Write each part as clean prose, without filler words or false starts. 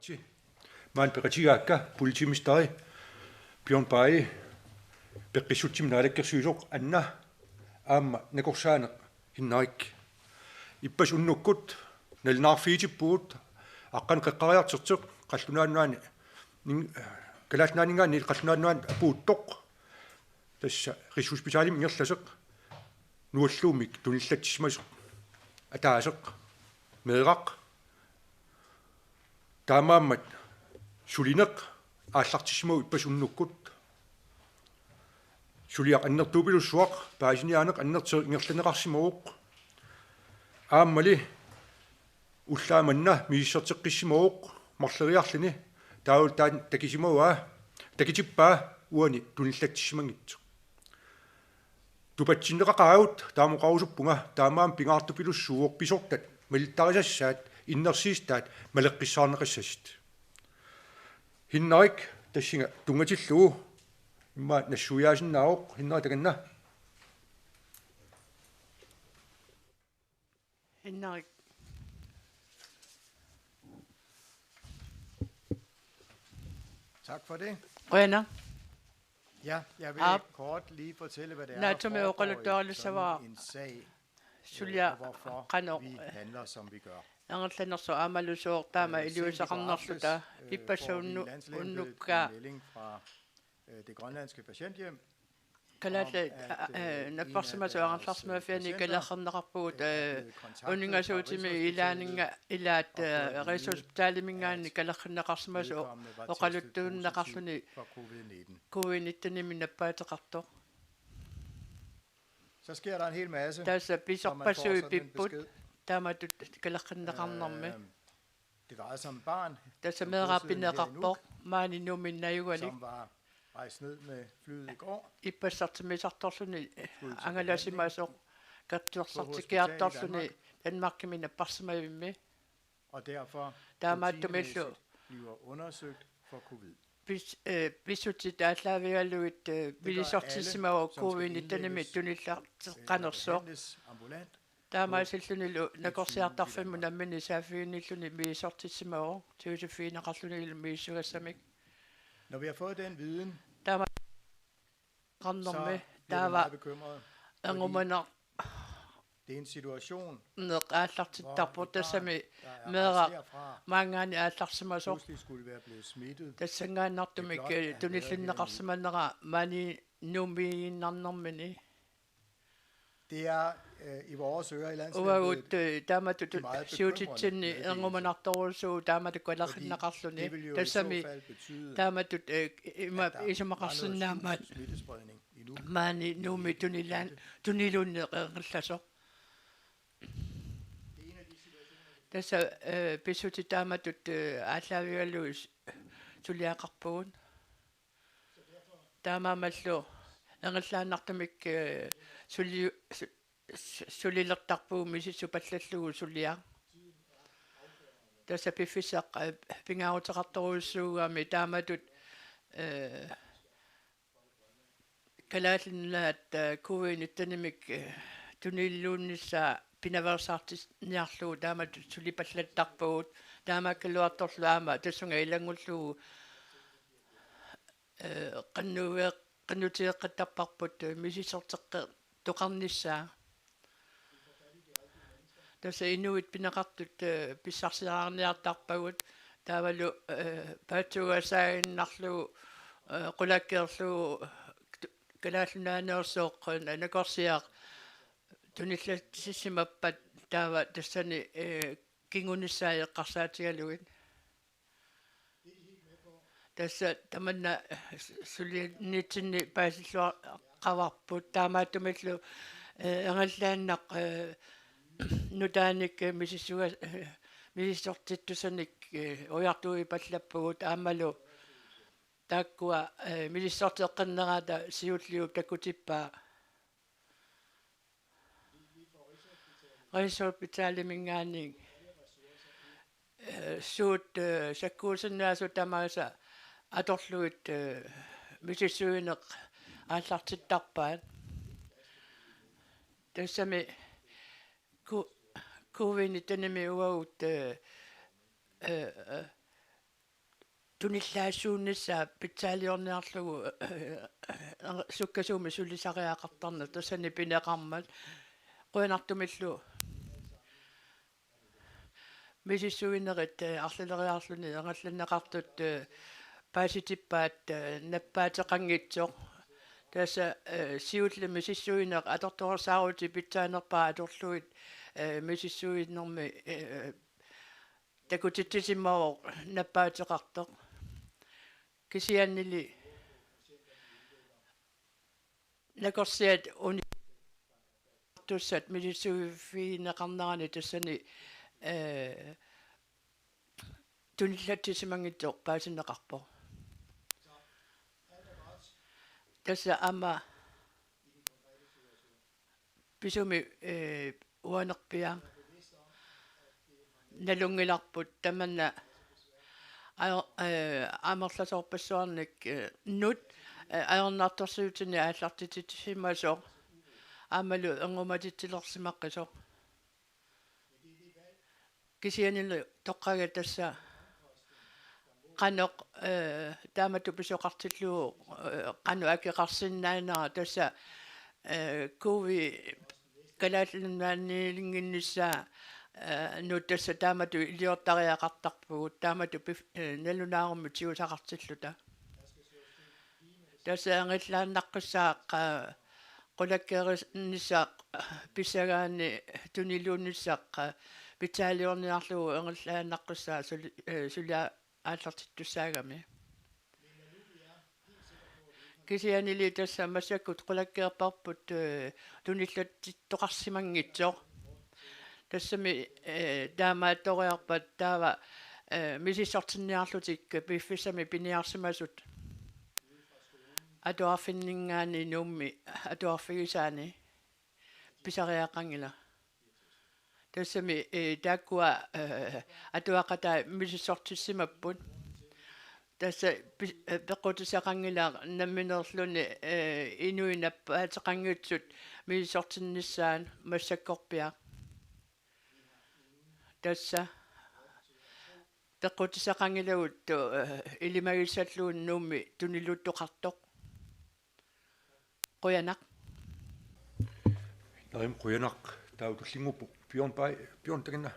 Parti. Man peratigaakka politimistari Bjørn Baye peqqissuttim naalakkersuisoq anna aamma nakorsaaneq hinnarik ippas unnukkut nalnaarfiitippuut aqqan qeqqariarterteq qallunaannuani kalaasnaaningaani qallunaannuan apuuttoq tassa rishospitaalim ingerlaseq nuulluumik tunillattismaseq ataaseq meeraq taamaammat sulineq aallartissimau ippas unnukkut suliaq annertuupilussuaq paasiniaaneq annerteq ingerlaneqarsimaruq aammali ullaamanna miisserteqqissimaruq marleriarlini taul taan takisimauaa takitippaa uani tunillattissimangitseq tupatsinneqaqaavut taamoqarusuppunga taamaam pingaartupilussuuq pisortat malittarisassaat innersiistaat maleqqissaarneqassassit hinnarik tassinga tungatillugu imma nassuuyaasinnaaroq hinnari takanna hinnarik Tak for det. Rønner. Ja, jeg vil kort lige fortælle, hvad det er, der foregår i sådan en sag, og hvorfor vi handler, som vi gør. Angerlanerso amalusoortaama iliusaqarnerluta pippasaunnu unnukka melding fra det grønlandske patienthjem. kalalla nakparsimasu angerlarsmaafiani kalaqarneqarpuut uningassuutimi ilaaninga ilaat risushospitaalimingaani kalaqinneqarsimasu oqaluttuunnaqarluni covid-19 nappaateqartoq Så sker der en hel masse. tassa pisorpasui pipput taamatut kalaqinneqarnermi Det drejer sig om barn, tassa meerappineqarpoq maani numinnayugalik som var rejst ned med flyet i går. ippassartimisartorluni angalasimasoq kattuarsartikiartorluni Danmarkimina parsimavimmi Og derfor taamaattumillu bliver undersøgt for covid. Pisutit aatlaavigaluit bilisortissimawa covid-19 tunillarteqqanersoq taamaasillunilu nakorsiartarfimmu nammini saafiinilluni bilisortissimawa tuusufiinaqarlunigil miissugassamik Når vi har fået den viden, qarnermi så taava meget bekymret. angumaner Det er en situation, neqaallartittarpu tassami meera maangaani aallarsimasoq pludselig skulle være blevet smittet. tassangaannartumik tunillinneqarsimannera maani numiinnarnermini Det er i vores ører i uagut landslæget. taamatut siutitsinni ergumanartorussuu taamatut kalaqinneqarluni tassami taamatut ima isumaqarsinnaamaat Smittespredning endnu. maani nuumi tunilunneqerlasoq tassa pisuti taamatut aallaavigaluis suliaqarpugun taamaamallu angallaannartumik sulilertarpuu misissupallallugu suliaq tassa piffisaq pingaaruteqartoruussuugaami taamatut kalaallinnaat covid-19 tunilluunnissaa pinaversaartisniarlugu taamatut sulipallattarpugut taamakkaluartorluama tassunga ilangullugu qannutiiqqattarparput misissorteqqe toqarnissaa tassa inuit pinaqartut pissarsiaarniartarpagut taavalu paatsugasaaginnarlugu qulakkeerlugu kalaallunaanерсооq nakorsiaq tunillattissimappat taava tassani kingunissaajeqqarsaatigaluit tassa tamanna sulinitsinni paasilluar qavarput taamaattumillu angallaannaq nutaanik misissortittusanik ujartui pallappugut aammalu taakkua misissorteqqanneraata siulliu takutippaa risushospitaalimingaani suut sakkuusannaasut tamaasa atorluit misissuineq aallartittarpaat tassami covid-19 uagut tunillaassууннссаа питсаалиорниарлугу суккасууми сулисариақартарна тассани пинеқармат қуянартумиллу мисиссуинерит арлилериарлуни ангалланнеқартут пааситиппаат наппаатеқангитсоқ таса сиулли мисиссуинеқ аторторсаарути питсаанерпаа аторлуит мисиссуиннэрми такутитсиммао наппаатеқартоқ кисианнили накорсиат уни туссат мисиссуиффиинеқарнерани тассани туниллатсимангитсоқ паасинеқарпо тасса ама писуми уанерпиа налунгиларпут таманна амерласоорпассуарник нут аернаарторсуутини ааллартититсимасоо аамалу ангуматитсилерсимаққисоо кисианилу тоққага тасса qanoq taamatu pisoqartillu qanu akiqarsinnaanera tassa kuvi kalaallunaanniilinginnissaa nu tassa taamatu iliortariaqartarpugut taamatu nalunaarumu tiusaqartilluta tassa angillaannaqqissaaq qulakkeerinnissaaq pissagaani tuniluunnissaaq pitsaaliorniarlugu angillaannaqqissaa sulia ааллартиттуссаагами кисианили тасса массаккут qulakkeerparput tunillаттиттоқарсимангитсоо тассами таамаатториарпат таава мисиссортинниарлутик пиффисами пиниарсимасут атуарфиннингаани нуумми атуарфигисаани писариақангила тассами тааккуа атуақата мисиссортиссимаппут тасса пеққутисақангила намминерлуни инуинаппаатеқангитсут мисиссортинниссаан массаккорпиа тасса пеққутисақангилагут илимагиссаллуун нуумми тунилуттоқартоқ қуянақ нарим қуянақ таутуллингуппу Bjørn Dagina.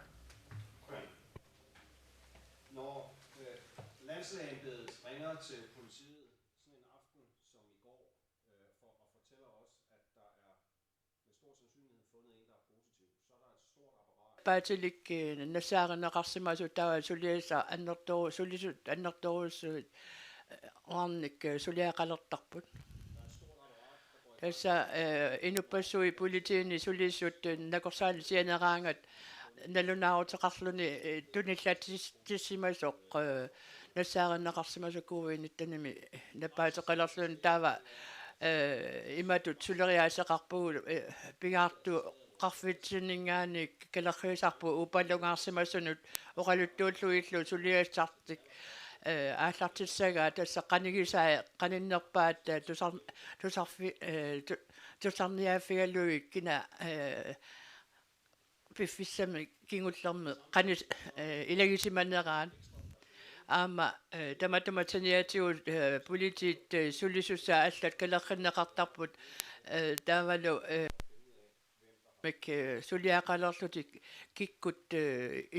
Når landsagenbedet ringer til politiet sådan en aften som i går for at fortælle os, at der er med stor sandsynlighed fundet en, der er positiv, så er der et stort apparat. Baatilik nasaareneqarsimasu tawa suliasa annertorus ornik suliaqalertarput tassa inupassui politiini sulisut nakorsaali sianeraangat nalunaaruteqarluni tunillattissimasoq nassaareneqarsimasukkuuinittanimi nappaateqalerlun taava imatut suleriaaseqarpugu pingaartu qarfitsinningaani kalerriisarpu upallungaarsimasunut oqaluttuulluillu suliassartik ааллартиссагаа тасса qanigisaa qaninnerpaat tusarniaafigalluik kina piffissami kingullermi qanis ilagisimanneraan аама таматаматаниатигут политит сулисусаа аллат калерриннеқартарпут таавалу мек сулиақалерлутик киккут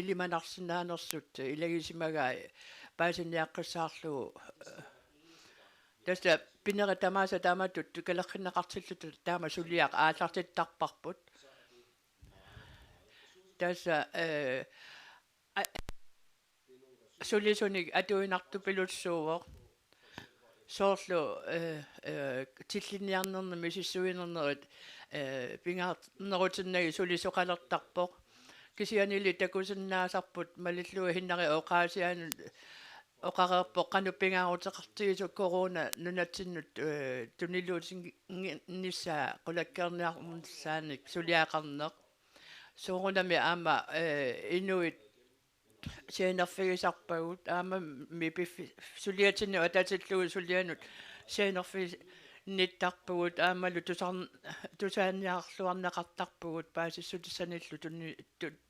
илиманарсинаанерсут илагисимагаа паасинниаққиссаарлугу таста пинера тамааса тааматут калерриннеқартиллуту таама сулиақ ааллартиттарпарпут таса сулисуник атуинартупилуссуувоо соорлу тиллинниарнерна мисиссуинернерит пингаартнерутиннаги сулисоқалертарпоқ кисианили такусиннаасарпут малиллуи хиннари оqaасиану оqareerpoq qanupingaaruteqartigisu корона нунатсиннут тунилуутингнissaa qulakkeerniarmussaanik сулиақарнеқ соорунами аама инуит сианерфигисарпагут аама мипиффи сулиатинни ататиллуи сулианут сианерфи ниттарпагут аамалу тусааниарлуарнеқартарпагут паасиссутиссаниллу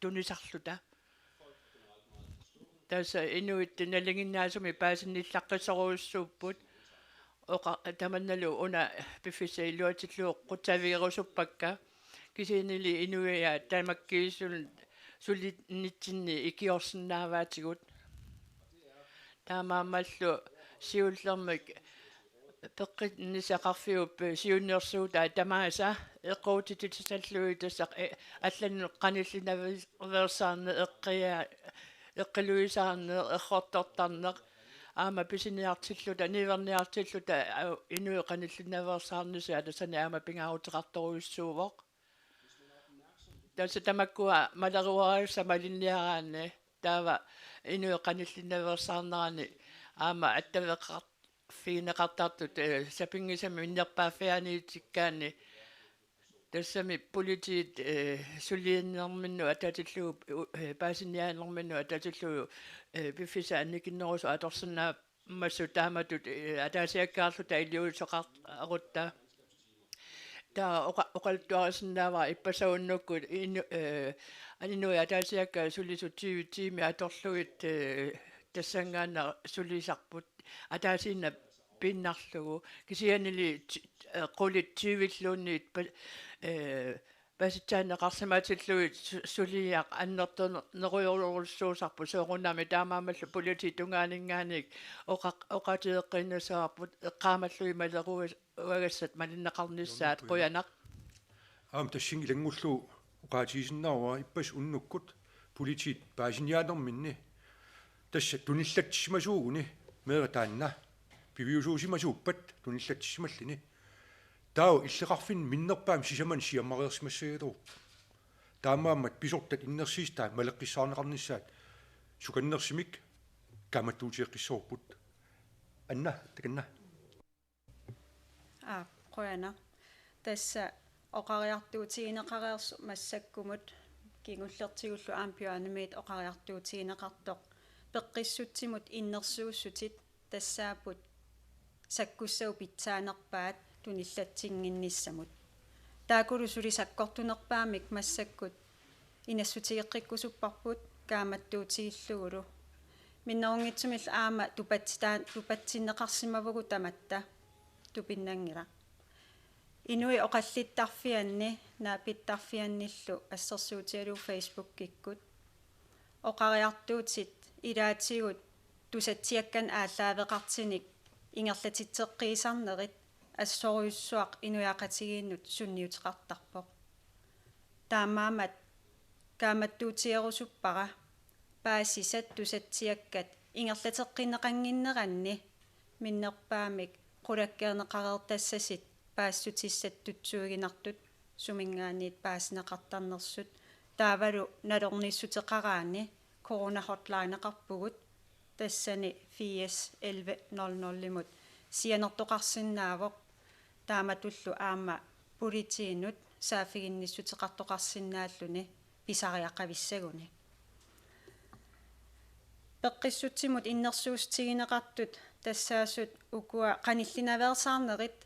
тунисарлута Tässä inuit nalinginnaasumi paasinnillaqqissoruussuupput oqa tamannalu una pifisailuatillu qutaviirusuppakka kisiinili inuia taimakkiisul sulinitsinni ikiorsinnaavaatigut taamaammallu siullermik peqqit nisaqarfiup siunnersuuta tamaasa eqquutitisalluи tassaq allannu qanillinaversaarne eqqia eqqiluisaarne errortortarneq aama pisiniartilluta niverniartilluta inui qanillinaversaarnisia tassani aama pingaarutiqartoruissuuvoq tassa tamakkua malaruarissa malinniaraanne taava inui qanillinaversaarnerani aama attaveqqart fiineqartartut sapingisami innerpaafianiitikkaanni tassami politiit suliinnerminnu atatillu paasiniaanerminnu atatillu pifisa annikinnerusu atorsinnaa massu taamatut ataasiakkaarlu tailiuisoqarutta taa oqaltuarisinnaava ippasaunnukku aninui ataasiakkaa sulisu tiimi atorluit tassangaanna sulisarput ataasiinna pinnarlugu kisianili qulit tiivilluunniit pasitsaanneqarsimaatilluit suliaq annertorneruyorulsuusarpu seerunami taamaamallu politi tungaaninngaanik oqatiiqqinnasaarput eqqaamallui maleruagassat malinneqarnissaat quyanaq тассин илангуллу уqaatiисиннаарва иппас уннуккут политит паасиниаанерминни тасса туниллатсимасуугуни мега таанна пивиусуусимасууппат туниллатсималлини тау иллеқарфин миннерпаам сисаман сиаммариерсимассагатуу таамааммат писортат иннерсиистаа малеққиссаарнеқарниссаат суканнерсимик каматтуутиеққиссоорпут анна таканна qoyana tassa oqariartuutigineqareersu massakkumut kingullertigullu aampiuanimiit oqariartuutigineqartoq peqqissutsimut innersuussutit tassaaput sakkussau pitsaanerpaat tunillatsinginnissamut taakulu sulisakkortunerpaamik massakkut inassutigeqqikkusupparput kaamattuutigillugulu minnerungitsumil aama tupatsinneqarsimavugu tamatta tupinnangira inui oqallittarfianni naapittarfiannillu assersuutialu Facebook-kikkut oqariartuutit ilaatigut tusatsiakkan aalлаавеқартиник ингерлатитсеққиисарнерит ассоруйуссуақ инуяақатигииннут сунниутеқартарпоқ таамаамат кааматтуутиерусуппара паасисат тусатсиаккат ингерлатеққинеқангиннеранни миннерпаамик qulakkeerneqareertassassit paassutissattutsуugинартут сумингаанниит пааснеқартарнерсут таавалу налернissутеқараани corona hotline-eqarpugut тассани FIS 1100-имут сианертоқарсинаавоқ тааматуллу аама политиинут саафигинниссутеқартоқарсинааллуни писариақависсагуни пеққиссутсимут иннерсуустигинеқартут тассаасут укуа қаниллинаверсаарнерит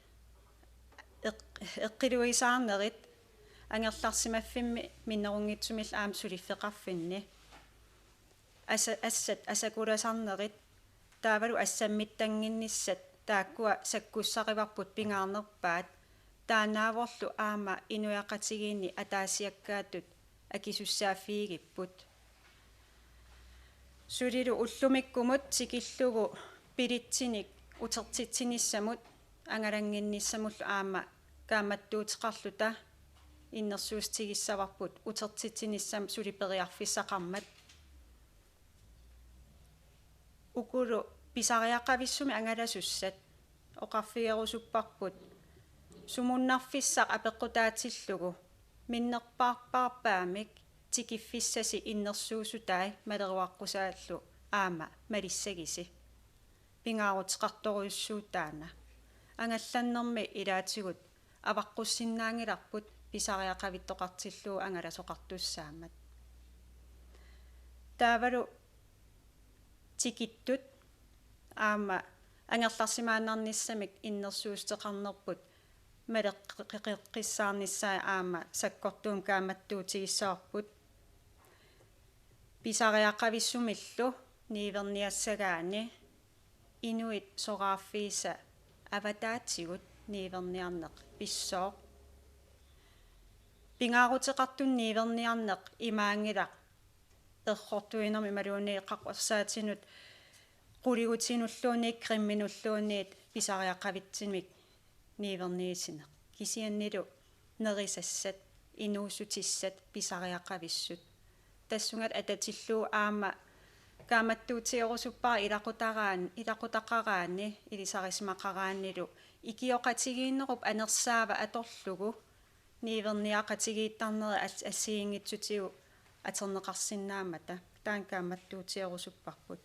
эққилуисаарнерит ангерларсимаффимми миннерунгитсумил аам сулиффеқарфинни ассат асакуласарнерит таавалу ассаммиттангинниссат тааккуа саккуссариварпут пингаарнерпаат таанааворлу аама инуяқатигиинни атаасиаккаатут акисуссааффигиппут сулилу уллумиккумут сикиллугу пилитсиник утертитсиниссамут ангалангинниссамуллу аама кааматтуутеқарлута иннерсуустигиссаварпут утертитсиниссам сулипериарфиссақармат укулу писариақависсуми ангаласуссат оқарфиерусуппарпут сумуннарфиссақ апеққутаатиллугу миннерпаарпаарпаамик тикиффиссаси иннерсуусутай малеруаққусааллу аама малиссагиси пингаарутеқарторуйуссуутаана ангалланнерми илаатигут аваққуссиннаангиларпут писариақавиттоқартиллуу ангаласоқартуссаамат таавалу тикиттут аама ангерларсимааннарниссамик иннерсуустеқарнерпут малеққиссаарниссаа аама саккортуум кааматтуутигиссаарпут писариақависсумиллу niiverniassagaani inuit soraaffiisa avataatigut niiverniarneq pissooq pingaaruteqartun niiverniarneq imaangilaq errortuinermi maluuniiqqaqorsaatinud quligutiinulluuniik qimminulluuniit pisariaqqavitsimik niiverniisineq kisiannilu nerisassat inuusutissat pisariaqqavissut tassungat atatilluu aama kaamattuutiorusuppa ilaqutaqaraani ilisarismaqaraanilu ikioqatigiinnerup anersaava atorlugu niiverniaqatigiittarneri assiingitsutigu aterneqarsinnaamata taan kaamattuutiorusupparput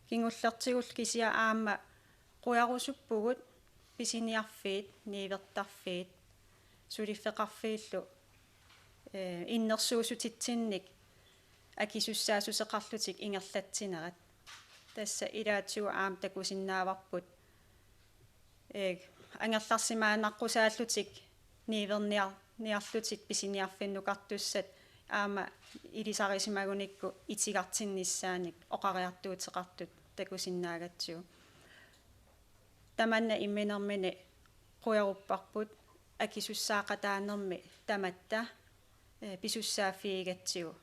kingullertigul kisia aama quarusuppugut pisiniarfiit niivertarfiit suliffeqarfiillu innersuusutitsinnik akisussaasuseqarlutik ingerlatsinerat tassa ilaatigu aam takusinnaavarput angerlarsimaanaqqusaаллутик niiverniarlutik pisiniarfinnuqartussat aama ilisarisimagunikku itigartinnissaanik oqariartuuteqartut takusinnaagatsigu tamanna imminermini querupparput akisussaaqataanermi tamatta pisussaafiigatsigu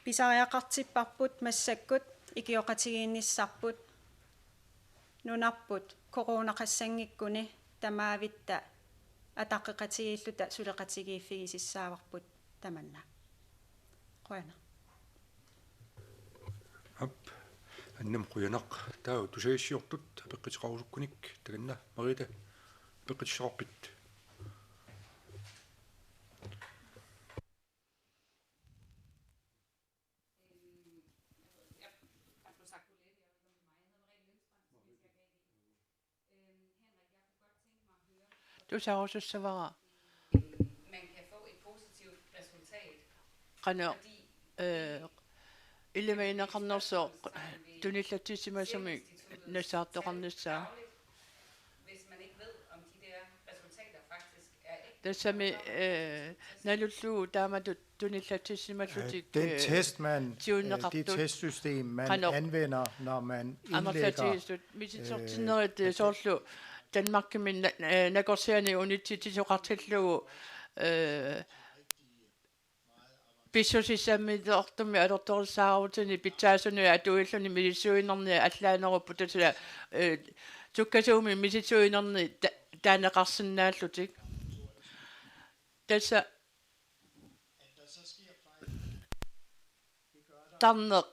pisariaqartipparput massakkut ikioqatigiinnissarput nunarput coronaqassangikkuni tamaavitta ataqeqatigilluta suleqatigiiffigisissaavarput tamanna qoana ап аннам қуянақ таа тусаиссиортут пеққитеқарусуккуник таганна марита пеққитсеқарпит тусаруссавара man kan få et positivt resultat. qano illemaineqarnerso tunillatissimasumi nassaartoqarnissaa Hvis man ikke ved, om de der resultater faktisk er ægte. tassami nalullugu taamatut tunillatissimallutik Den test, det testsystem, man anvender, når man indlægger misisortinerit soorlu Danmarkmin nagorsiani unititisoqartillugu pissusissammideortumi alortorissaarutini pitsaasuni atuilluni milissuinerni allaaneruppu tasula tukkasuumi misitsuinerni taaneqarsinnaallutik tassa tarneq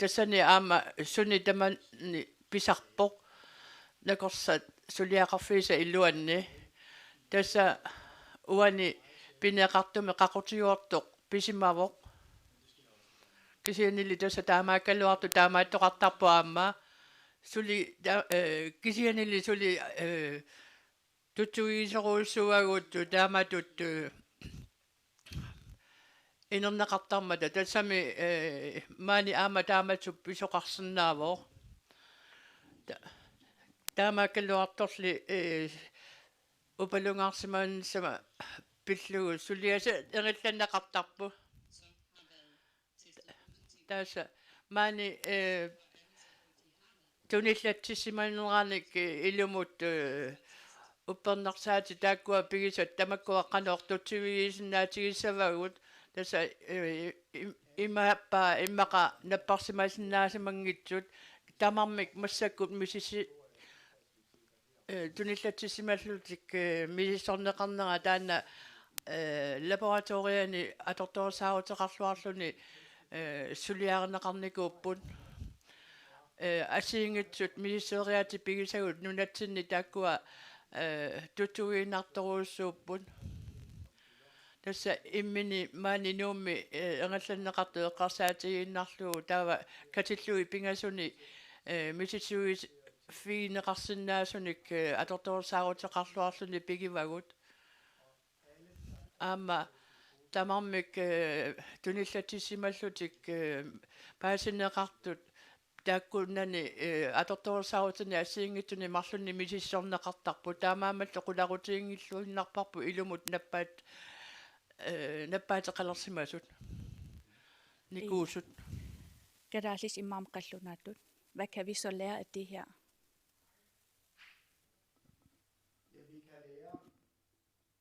tassani aama suni tamanni pisarpoq nakorsat suliaqarfiisa illuanni tassa uani pineqartumi qaqutiuortoq pisimavoq kisianili tassa taamaakkaluartu taamaattoqartarpu aamma suli kisianili suli tuttuiiseruussuagut taamatut inerneqartarmata tassami maani aama taamatsup pisoqarsinnaavoq taamaakkaluartorli upalungaarsimaanissama pillugu suliasa erillannaqartarpu taasa maani tunillattissimaaneranik ilumut uppernersaati taakkua pigisat tamakkuaqqanortutsiviisinnaatigisavagut tasa immaqa napparsimaasinnaasimanngitsut tamarmik massakkut misisi tunillattissimallutik misorneqarnera taanna laboratoriani atortorsaaruteqarluarluni suliaareneqarnikuupput asiingitsut ministeriaati pigisagut nunatsinni taakkua tutuiinartoruussuupput tassa immini maani nuummi engallanneqartu eqqarsaatigiinnarlugu taava katillui pingasuni misitsuis fiineqarsinnaasunik atortorsaaruteqarluarluni pigivagut aama tamarmik tunillattissimallutik paasineqartut taakkunnani atortorsaaruutini assiingittuni marlunni misissorneqartarpu taamaamallu qularutiingilluinnarparpu ilumut nappaat nappaatеқалерсимасут никуусут Gadaalis imam qallunaatut. Hvad kan vi så lære af det her? Ja, vi kan lære,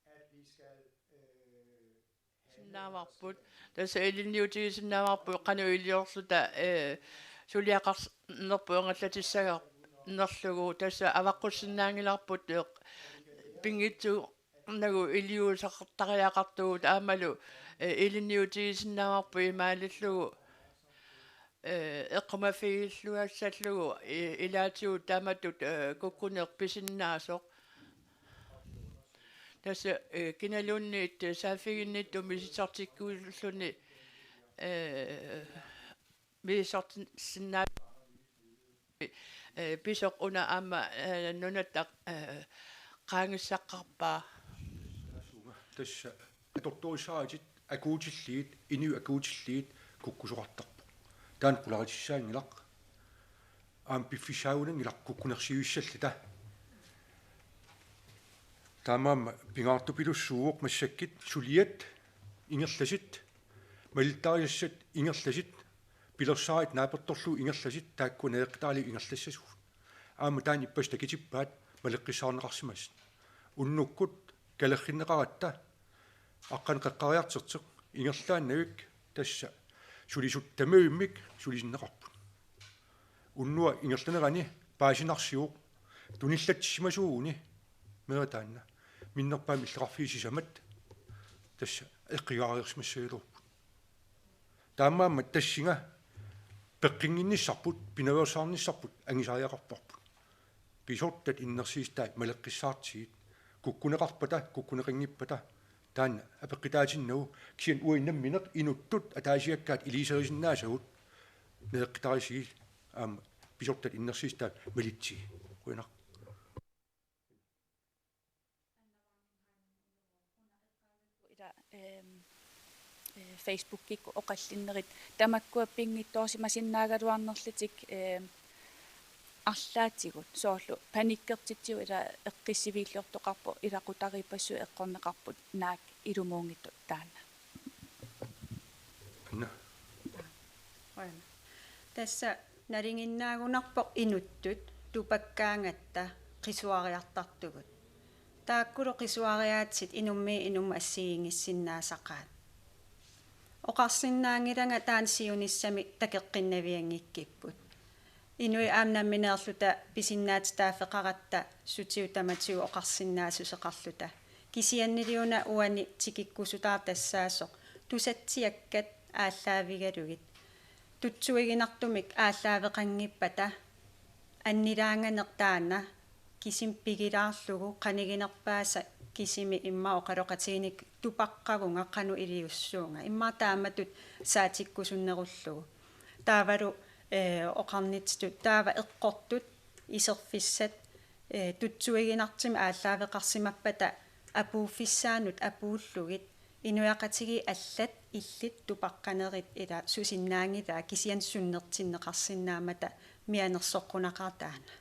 at vi skal sinnaamarbut tasa ilinniuti sinnaamarbut qanuiliorluta suliaqars nerpuangallatissaga nerlugu tasa avaqqussinnaangilarput pingitsu nagu iliusaqartariaqartugut aamalu ilinniuti sinnaamarbut imaalillugu eqqumafigilluassallugu ilaatigu taamatut kukkunerpisinnaasooq tässä kinalunniit saafiginnittumi sisartikkuulluni misortinsinna pisoq una aama nunattaq qaangissaqqarpaa tässä atortuisaatit akuutilliit inu akuutilliit kukkusoqartarpu taan qularissaangilaq aam piffisaagunangilaq kukkunersiuissallata taamam pingaartupilussuuq massakkit suliat ingerlasit maliltaariassat ingerlasit pilersaait naapertorlu ingerlasit taakkuneeqtaali ingerlassasuut aama taan ippastakitippaat maleqqissaarneqarsimas unnukkut kalerrinneqaratta aqqan qaqqariarterteq ingerlaannavik tassa sulisut tamauimmik sulisinneqarput unnua ingerlanerani paasinarsiuq tunillatsimasuuguni meertaanna minnerpaami illerarfiisisamat tassa eqqigaariersmassuilurput taammaammat tassinga peqqinginnissarput pinaversaarnissarput angisaariaqarparput pisortat innersiistaat maleqqissaartiit kukkuneqarpata kukkuneqingippata taanna apeqqitaatinnagu kian uinnammineq inuttut ataasiakkaat iliiserisinnaasagут neeqqitaarisiil aama pisortat innersiistaat malitsi kuinaq Facebook-ik oqallinnerit tamakkuappingittoorsimasinnaaгаluarnerlitik арлаатигут сооллу паниккертитсиу ила эққиссивииллиортоқарпу илақутарипассу эққорнеқарпут наак илумуунгитту таана tässä naringinnaagunarpoq inuttut tupakkaangatta qisuariartartugut taakkulu qisuariaatsit inummi inum assiingissinnaasaqqaat oqarsinnaangilanga taansiunissami takeqqinnaviangikkipпут inui aamnammineerluta pisinnaat taafeqaratta sutiutamatsu oqarsinnaasuseqarluta kisianniliuna uani tikikkusutaartassaasoq tusatsiakkat ааllaavigalugit tutsuiginartumik ааllaaveqangippata annilaanganertaana kisim pigilaarlugu qaniginerpaasa kisimi imma oqaloqatiinik tupaqqagunga qanu iliussuunga imma taamatut saatikkusunnerullugu taavalu oqarnitstut taava eqqortut iserfissat tutsuiginartim ааllaaveqarsimappata apuuffissaanut apuullugit inuaqatigi allat illit tupaqqanerit ila susinnaangilaa kisiansunnertinneqarsinnaamata mianersoqqunaqartaana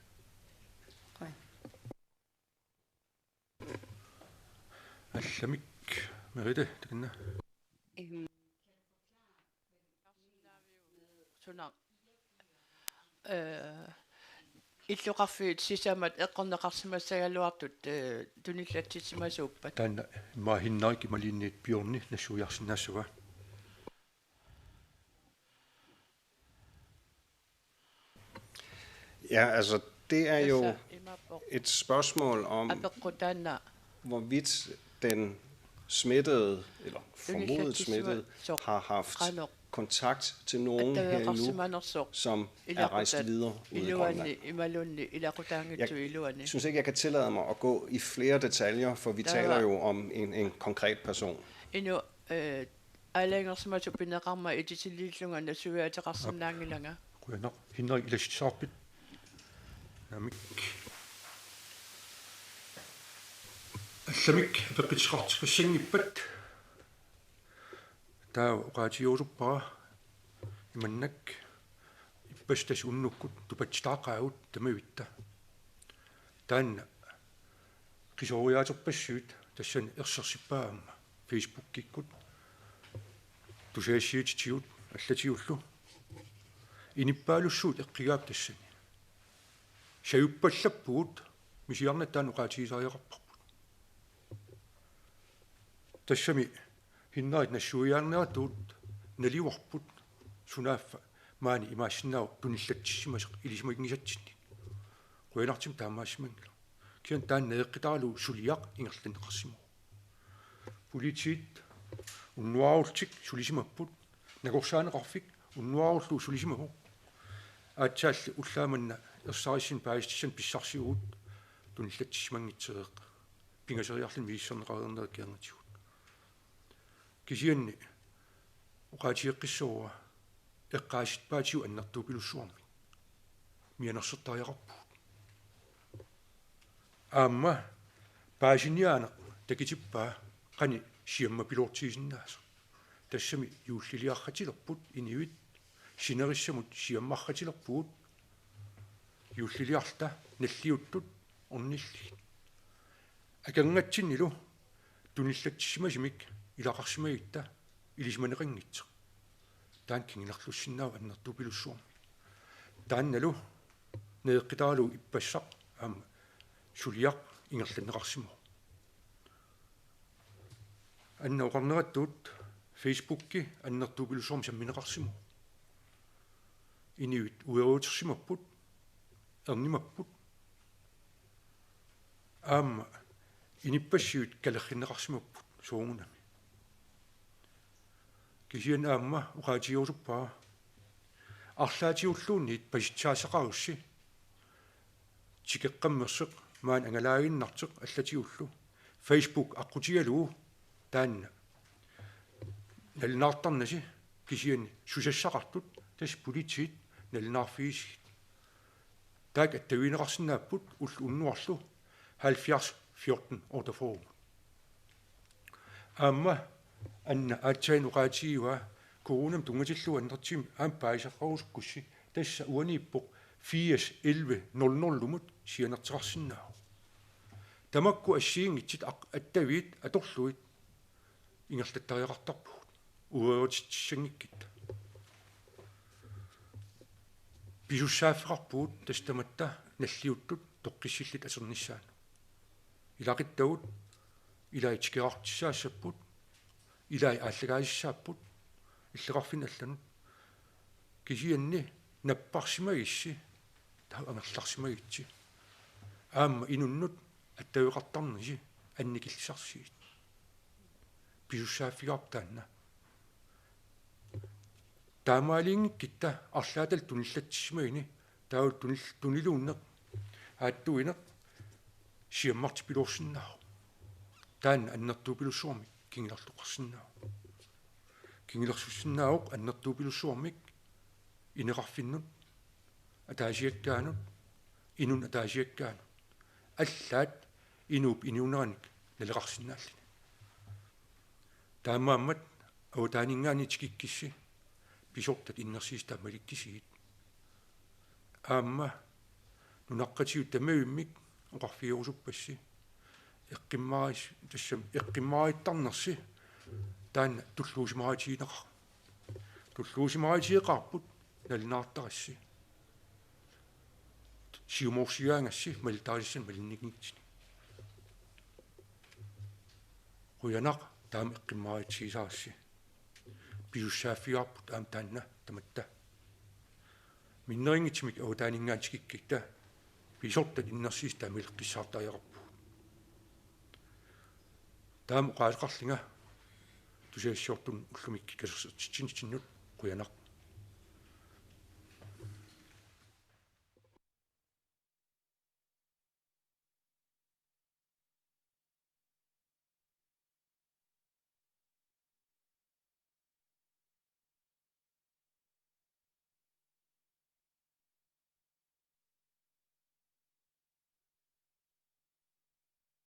allamik merite takinna suna illuqarfiit sisamat eqqorneqarsimassagaluartut tunillatsitsimasuuppat taanna imma hinnarik imaliinniit piorni nassuujarsinnaassuga Ja, altså det er jo et spørgsmål om, hvorvidt den smittede, eller formodet smittede, har haft kontakt til nogen her nu, som er rejst videre ud i Grønland. Jeg synes ikke, jeg kan tillade mig at gå i flere detaljer, for vi taler jo om en konkret person. Алангерсимасупинеқарма итисиллииллунга суяатеқарсимнаангилага kuinaq hinnarik ilissarpit namik allamik peqqitsqartiqassangippat taa qaatiuruppara imannak ippastas unnukkut tupatsitaaqaagut tamavitta taanna qisoriaaterpassuut tassan ersersippaaamma Facebook-kikkut tusaassiutitigut allatiullu иниппаалуссуут эққигаап тассани саюппаллаппугут мисиарна таан уqaатигисариақарпарпут тассами хиннаит нассуиаарнератуут налиуарпут сунааффа маани имаассинаа туниллатсимасеқ илисмагингисатсинни қуянартим таамаассимангила киан таан неэққитаалу сулиақ ингерланеқарсиму политит уннуаарлтик сулисимаппут нагорсаанеқарфик уннуаарлу сулисимагу аатсаалли уллааманна ерсарисин паистиссан писсарсигуут туниллатсимангитсеэқ пингасериарлин мииссернеқаернерэ киангатигут кисианни уqaатиеққиссууа эққааситпаатиу аннертуупилуссуарми мианерсертариақарпу аама паасиниаане такитиппаа қани сиамма пилуортигисиннааса тассами юуллилиарратилерпут иниуит синериссамут сиаммарратилерпуут юуллилиарта наллиуттут орнилли акангатсиннилу туниллатсимасимик илақарсимагитта илисманеқингитсеқ таан кингилерлуссиннаав аннертуупилуссуарми таанналу неэққитаалу иппассақ аама сулиақ ингерланеқарсиму аннаоқарнераттуут фейсбукки аннертуупилуссуарми самминеқарсиму иниуит уеруутерсимаппут эрнимаппут аама иниппассиут калерринеқарсимаппут суунгунами кисиан аама уqaатигиусуппаа арлаатиуллуунниит паситсаасеқарусси тикеққаммерсеқ маан ангалаагиннартеқ аллатиуллу фейсбук аққутигалуу таанна налнаартарнаси кисиан сусассақартут тас политит налнаарфигисит таак аттавинеқарсинааппут улл уннуарлу 70-14 ордофоо аама анна аатсаин уqaатигиуа коронам тунгатиллу аннертим аам паисақарусуккусси тасса уанииппоқ 4-11-00 лумут сианертеқарсинаау тамакку ассиингитсит аттавиит аторлуит ингерлаттариақартарпугут уеутитсангиккит писуссааффеқарпугут тастаматта наллиуттут тоққиссиллит асерниссаана илақиттагут илаитикеқартиссаассаппут илай ааллагаиссааппут иллеқарфин алланут кисианни наппарсимагисси таа амерларсимагитси аама инуннут аттавеқартарниси анникиллисарсигит писуссааффигаартаанна таамаалингиккитта арлаатал туниллатсимагини таавут тунилууннеқ ааттуинеқ сиаммарти пилуорсиннаа таан аннертуупилуссуарми кингиларлуқарсиннаа кингилерсуссиннаауқ аннертуупилуссуармик инеқарфиннут атаасиаккаанут инун атаасиаккаанут аллаат инууп иниунераник налеқарсинааллини таамааммат аутаанингаани тикиккисси писортат иннерсииста маликкисигит аама нунаққатиут тамавиммик оқарфиорусуппасси эққиммаарис тассам эққиммаариттарнерси таан туллуусимаратиеқарпут налинаартарасси сиуморсиаангасси малитаалиссан малинникингитсини қуянақ таам эққиммааритсигисаарасси пиуссааффиарпут аам таанна таматта миннерингитсимик аутаанингаатикиккита писортат иннерсиис таамилеққиссаартариақарпу таам қаасеқарлинга тусаассиортун уллумикки касерсертитсиннут қуянақ